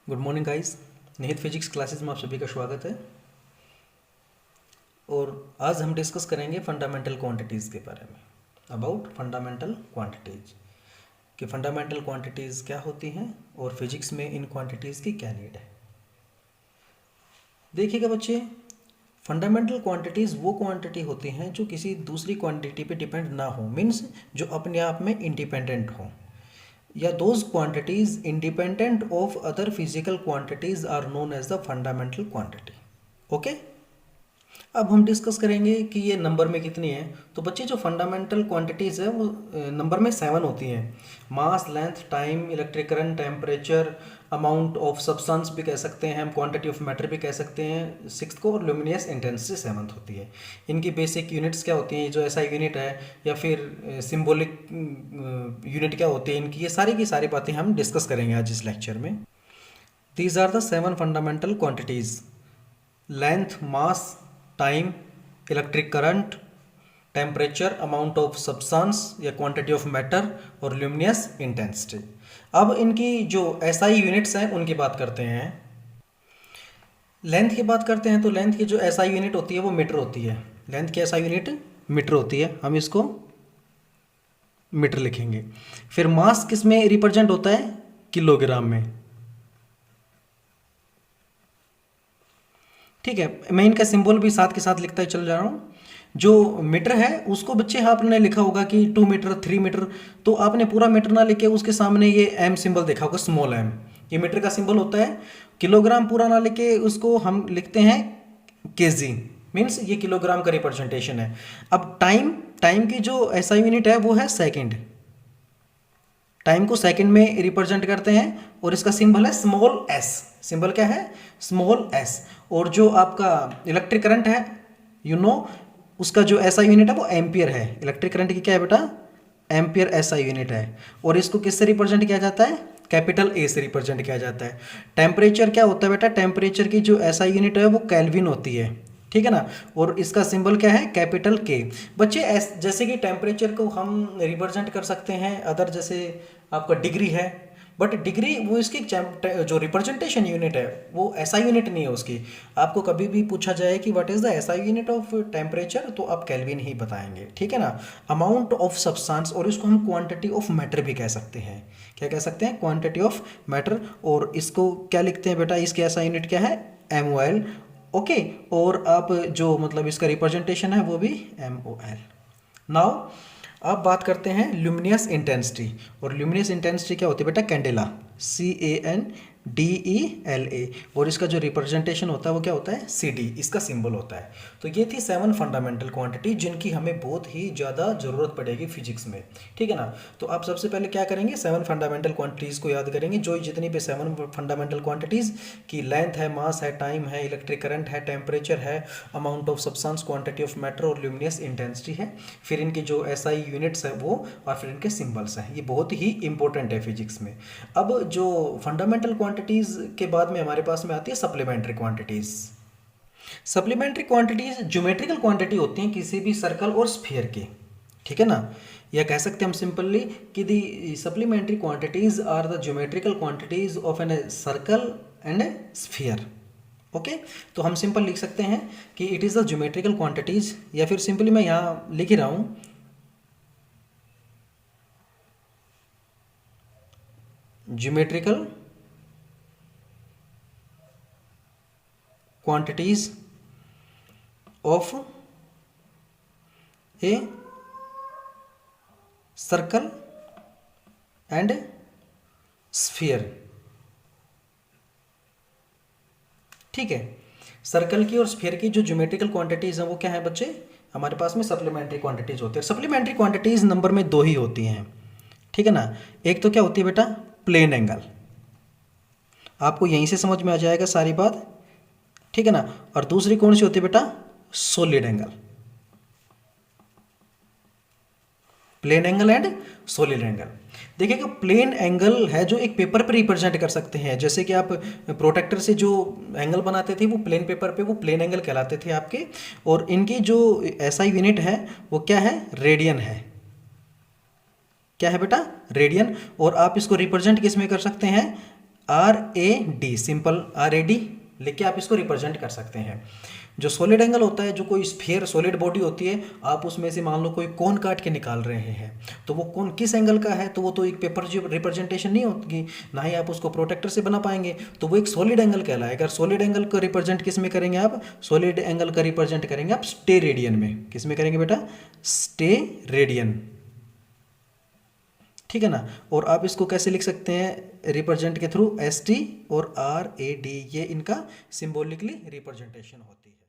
Good morning guys. निहित physics classes में आप सभी का स्वागत है। और आज हम डिस्कस करेंगे फंडामेंटल क्वांटिटीज़ के बारे में, अबाउट फंडामेंटल क्वांटिटीज़ कि फंडामेंटल क्वांटिटीज़ क्या होती हैं और फिजिक्स में इन क्वांटिटीज़ की क्या नीड है। देखिएगा बच्चे, फंडामेंटल क्वांटिटीज़ वो क्वांटिटी होती हैं जो किसी दूसरी क्वांटिटी पे डिपेंड ना हो, मीन्स जो अपने आप में इंडिपेंडेंट हो, या those quantities independent of other physical quantities are known as the fundamental quantity. Okay, अब हम डिस्कस करेंगे कि ये नंबर में कितनी है। तो बच्चे जो फंडामेंटल क्वांटिटीज़ है वो नंबर में 7 होती हैं। Mass, length, time, electric current, temperature, amount of substance भी कह सकते हैं हम, क्वांटिटी ऑफ मैटर भी कह सकते हैं 6th को, और ल्यूमिनियस इंटेंसिटी 7th होती है। इनकी बेसिक यूनिट्स क्या होती हैं, जो ऐसा यूनिट है या फिर सिंबॉलिक यूनिट क्या होती है इनकी, ये सारी की सारी बातें हम डिस्कस करेंगे आज इस लेक्चर में। These are the 7 fundamental quantities: length, mass, time, electric current, temperature, amount of substance या क्वांटिटी ऑफ मैटर, और ल्यूमिनियस इंटेंसिटी। अब इनकी जो एसआई यूनिट्स हैं उनकी बात करते हैं। लेंथ की बात करते हैं तो लेंथ की जो एसआई यूनिट होती है वो मीटर होती है। लेंथ की एसआई यूनिट मीटर होती है, हम इसको मीटर लिखेंगे। फिर मास किस में रिप्रेजेंट होता है, किलोग्राम में। ठीक है, मैं इनका सिंबल भी साथ के साथ लिखता ही चल जा रहा हूँ। जो मीटर है उसको बच्चे आपने लिखा होगा कि 2 मीटर, 3 मीटर, तो आपने पूरा मीटर ना लिखे उसके सामने ये एम सिंबल देखा होगा, स्मॉल एम, ये मीटर का सिंबल होता है। किलोग्राम पूरा ना लिखे उसको हम लिखते हैं केजी, मीन्स ये किलोग्राम का रिप्रेजेंटेशन है। अब टाइम की जो ऐसा यूनिट है वो है सेकेंड। टाइम को सेकंड में रिप्रेजेंट करते हैं और इसका सिंबल है स्मॉल एस। सिंबल क्या है, स्मॉल एस। और जो आपका इलेक्ट्रिक करंट है, उसका जो एसआई यूनिट है वो एम्पियर है। इलेक्ट्रिक करंट की क्या है बेटा, एम्पियर एसआई यूनिट है। और इसको किससे रिप्रेजेंट किया जाता है, कैपिटल ए से रिप्रेजेंट किया जाता है। टेम्परेचर क्या होता है बेटा, टेम्परेचर की जो एसआई यूनिट है वो केल्विन होती है, ठीक है ना। और इसका सिंबल क्या है, कैपिटल के। बच्चे जैसे कि टेम्परेचर को हम रिप्रेजेंट कर सकते हैं अदर, जैसे आपका डिग्री है, बट डिग्री वो इसकी जो रिप्रेजेंटेशन यूनिट है वो ऐसा यूनिट नहीं है उसकी। आपको कभी भी पूछा जाए कि व्हाट इज द ऐसा यूनिट ऑफ टेम्परेचर, तो आप केल्विन ही बताएंगे, ठीक है ना। अमाउंट ऑफ सब्सटेंस, और इसको हम क्वांटिटी ऑफ मैटर भी कह सकते हैं। क्या कह सकते हैं, क्वांटिटी ऑफ मैटर। और इसको क्या लिखते हैं बेटा, इसके ऐसा यूनिट क्या है, MOL। ओके, और आप जो मतलब इसका रिप्रेजेंटेशन है वो भी MOL। नाउ अब बात करते हैं ल्यूमिनियस इंटेंसिटी। और ल्यूमिनियस इंटेंसिटी क्या होती है बेटा, कैंडेला, CANDELA। और इसका जो रिप्रेजेंटेशन होता है वो क्या होता है, CD, इसका सिंबल होता है। तो ये थी 7 फंडामेंटल क्वांटिटी जिनकी हमें बहुत ही ज़्यादा ज़रूरत पड़ेगी फिजिक्स में, ठीक है ना। तो आप सबसे पहले क्या करेंगे, 7 फंडामेंटल क्वांटिटीज़ को याद करेंगे। जो जितनी भी 7 फंडामेंटल क्वांटिटीज़ की लेंथ है, मास है, टाइम है, इलेक्ट्रिक करंट है, टेम्परेचर है, amount of substance, quantity of matter और ल्यूमिनियस इंटेंसिटी है। फिर इनकी जो SI यूनिट्स है वो, और फिर इनके सिंबल्स हैं। ये बहुत ही इंपॉर्टेंट है फिजिक्स में। अब जो फंडामेंटल क्वांटिटीज़ के बाद में हमारे पास में आती है supplementary quantities. Supplementary quantities geometrical quantity होती हैं किसी भी सर्कल और स्फीयर की, ठीक है ना। या कह सकते हैं हम सिंपली कि the supplementary quantities are the geometrical quantities of an circle and a sphere. Okay, तो हम सिंपल लिख सकते हैं कि it is the geometrical quantities, या फिर सिंपली मैं यहाँ लिख ही रहा हूँ, geometrical quantities of a circle and sphere। ठीक है, सर्कल की और स्फीयर की जो ज्योमेट्रिकल क्वांटिटीज़ हैं वो क्या है बच्चे, हमारे पास में सप्लीमेंट्री क्वांटिटीज़ होती है। सप्लीमेंट्री क्वांटिटीज़ नंबर में 2 ही होती हैं, ठीक है ना। एक तो क्या होती है बेटा, प्लेन एंगल, आपको यहीं से समझ में आ जाएगा सारी बात, ठीक है ना। और दूसरी कौन सी होती है बेटा, solid angle. Plane angle and solid angle. देखिएगा, प्लेन एंगल है जो एक पेपर पर रिप्रेजेंट कर सकते हैं, जैसे कि आप प्रोटेक्टर से जो एंगल बनाते थे वो प्लेन पेपर पे, वो प्लेन एंगल कहलाते थे आपके। और इनकी जो ऐसा यूनिट है वो क्या है, रेडियन है। क्या है बेटा, रेडियन। और आप इसको रिप्रेजेंट किस में कर सकते हैं, RAD, सिंपल RAD लिख के आप इसको रिप्रेजेंट कर सकते हैं। जो सॉलिड एंगल होता है, जो कोई स्फीयर सॉलिड बॉडी होती है, आप उसमें से मान लो कोई कोन काट के निकाल रहे हैं, तो वो कोन किस एंगल का है, तो वो तो एक पेपर जो रिप्रेजेंटेशन नहीं होगी, ना ही आप उसको प्रोटेक्टर से बना पाएंगे, तो वो एक सॉलिड एंगल कहलाएगा। अगर सॉलिड एंगल को रिप्रेजेंट किस में करेंगे आप, सॉलिड एंगल का रिप्रेजेंट करेंगे आप स्टेरेडियन में। किस में करेंगे बेटा, स्टेरेडियन, ठीक है ना। और आप इसको कैसे लिख सकते हैं रिप्रेजेंट के थ्रू, ST और RAD, ये इनका सिंबॉलिकली रिप्रेजेंटेशन होती है।